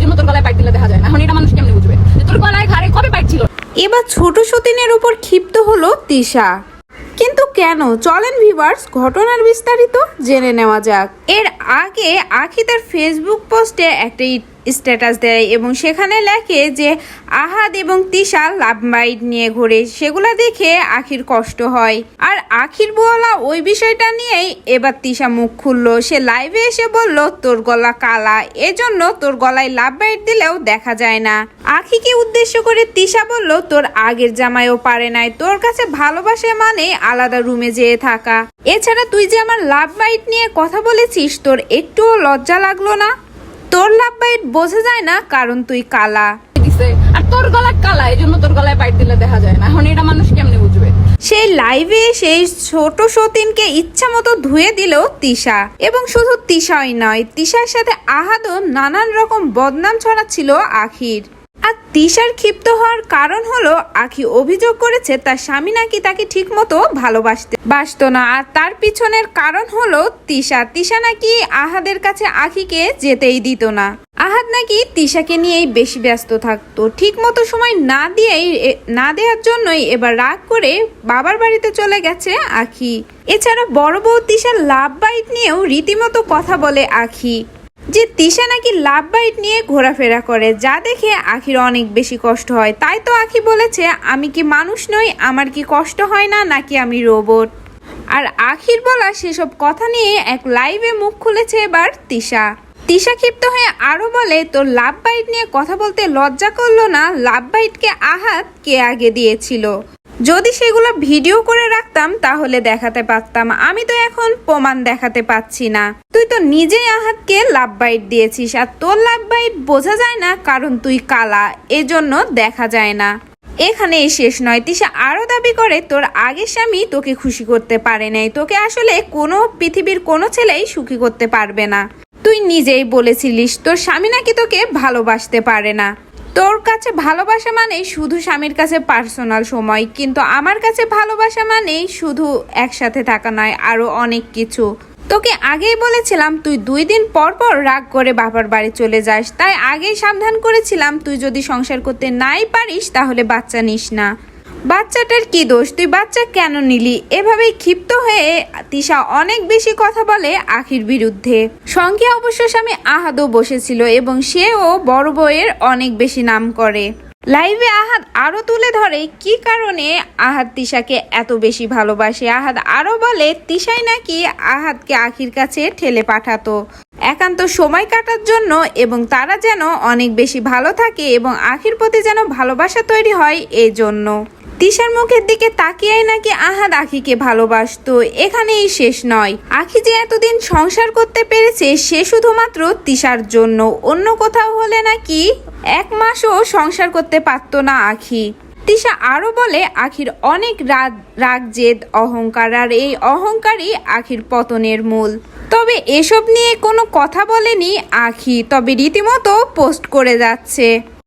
জন্য তোর গলায় পাইপ দিলে দেখা যায় না। এখন এটা মানুষ কেমনে বুঝবে যে তোর গলায় ঘাড়ে কবে পাইপ ছিল? এবার ছোট সতীনের উপর ক্ষিপ্ত হলো তিশা। কিন্তু কেন, চলেন ভিউয়ার্স ঘটনার বিস্তারিত জেনে নেওয়া যাক। এর আগে আখি তার ফেসবুক পোস্টে একটা স্ট্যাটাস দেয় এবং সেখানে লেখে যে আহাদ এবং তিশা লাভ বাইট নিয়ে ঘোরে, সেগুলা দেখে আখির কষ্ট হয়। আর আখির বলা ওই বিষয়টা নিয়েই এবার তিশা মুখ খুললো। সে লাইভে এসে বলল তোর গলা কালা, এজন্য তোর গলায় লাভ বাইট দিলেও দেখা যায় না। আখিকে উদ্দেশ্য করে তিশা বলল তোর আগের জামাইও পারে নাই, তোর কাছে ভালোবাসে মানে আলাদা রুমে যেয়ে থাকা। এছাড়া তুই যে আমার লাভ বাইট নিয়ে কথা বলেছিস, তোর একটুও লজ্জা লাগলো না? তোর লাভ বাইট বোঝা যায় না কারণ তুই কালা। আর তোর গলা কালা, এই জন্য তোর গলায় পাইপ দিলে দেখা যায় না। এখন এটা মানুষ কেমনে বুঝবে? সেই লাইভে সেই ছোট সতীনকে ইচ্ছা মতো ধুয়ে দিল তিশা। এবং শুধু তিশাই নয়, তিশার সাথে আহাদও নানান রকম বদনাম ছড়াচ্ছিল আখির। আর তিশার ক্ষিপ্ত হওয়ার কারণ হলো আখি অভিযোগ করেছে তার স্বামী নাকি তাকে ঠিক মতো ভালোবাসতো না। আর তার পিছনের কারণ হলো তিশা নাকি আহাদের কাছে আখিকে যেতেই দিত না। আহাদ নাকি তিশাকে নিয়েই বেশি ব্যস্ত থাকতো, ঠিক মতো সময় না দেওয়ার জন্যই এবার রাগ করে বাবার বাড়িতে চলে গেছে আখি। এছাড়া বড় বউ তিশার লাভ বাইট নিয়েও রীতিমতো কথা বলে আখি, যে তিশা নাকি লাভ বাইট নিয়ে ঘোরাফেরা করে, যা দেখে আখির অনেক বেশি কষ্ট হয়। তাই তো আখি বলেছে আমি কি মানুষ নই, আমার কি কষ্ট হয় না নাকি আমি রোবট? আর আখির বলা সেসব কথা নিয়ে এক লাইভে মুখ খুলেছে এবার তিশা ক্ষিপ্ত হয়ে আরো বলে তোর লাভ বাইট নিয়ে কথা বলতে লজ্জা করলো না? লাভ বাইটকে আহাদ কে আগে দিয়েছিল? যদি সেগুলো ভিডিও করে রাখতাম তাহলে দেখাতে পারতাম, আমি তো এখন প্রমাণ দেখাতে পাচ্ছি না। তুই তো নিজেই আহাদকে লাভ বাইট দিয়েছিস, আর তোর লাভ বাইট বোঝা যায় না কারণ তুই কালা, এজন্য দেখা যায় না। এখানে শেষ নয়, তিশা আরো দাবি করে তোর আগের স্বামী তোকে খুশি করতে পারে নাই, তোকে আসলে পৃথিবীর কোনো ছেলেই সুখী করতে পারবে না। তুই নিজেই বলেছিলিস তোর স্বামী নাকি তোকে ভালোবাসতে পারে না। তোর কাছে ভালোবাসা মানে শুধু স্বামীর কাছে পার্সোনাল সময়, কিন্তু আমার কাছে ভালোবাসা মানে শুধু একসাথে থাকা নয়, আরো অনেক কিছু। তোকে আগেই বলেছিলাম তুই 2 দিন পর পর রাগ করে বাবার বাড়ি চলে যাস, তাই আগেই সাবধান করেছিলাম তুই যদি সংসার করতে নাই পারিস তাহলে বাচ্চা নিস না। বাচ্চাটার কি দোষ, তুই বাচ্চা কেন নিলি? এভাবেই ক্ষিপ্ত হয়ে তিশা অনেক বেশি কথা বলে আখির বিরুদ্ধে। সঙ্গে অবশ্য স্বামী আহাদও বসেছিল এবং সেও বড় বউয়ের অনেক বেশি নাম করে। লাইভে আহাদ আরো তুলে ধরে কি কারণে আহাদ তিশাকে এত বেশি ভালোবাসে। আহাদ আরো বলে তিশাই নাকি আহাদকে আখির কাছে ঠেলে পাঠাতো একান্ত সময় কাটার জন্য, এবং তারা যেন অনেক বেশি ভালো থাকে এবং আখির প্রতি যেন ভালোবাসা তৈরি হয় এই জন্য। তিশার মুখের দিকে তাকিয়েই নাকি আহাদ আখিকে ভালোবাসতো। এখানেই শেষ নয়, আখি যে এতদিন সংসার করতে পেরেছে সে শুধুমাত্র তিশার জন্য, অন্য কোথাও হলে নাকি 1 মাসও সংসার করতে পারতো না আখি। তিশা আরো বলে আখির অনেক রাগ জেদ অহংকার, আর এই অহংকারই আখির পতনের মূল। তবে এসব নিয়ে কোনো কথা বলেনি আখি, তবে রীতিমতো পোস্ট করে যাচ্ছে।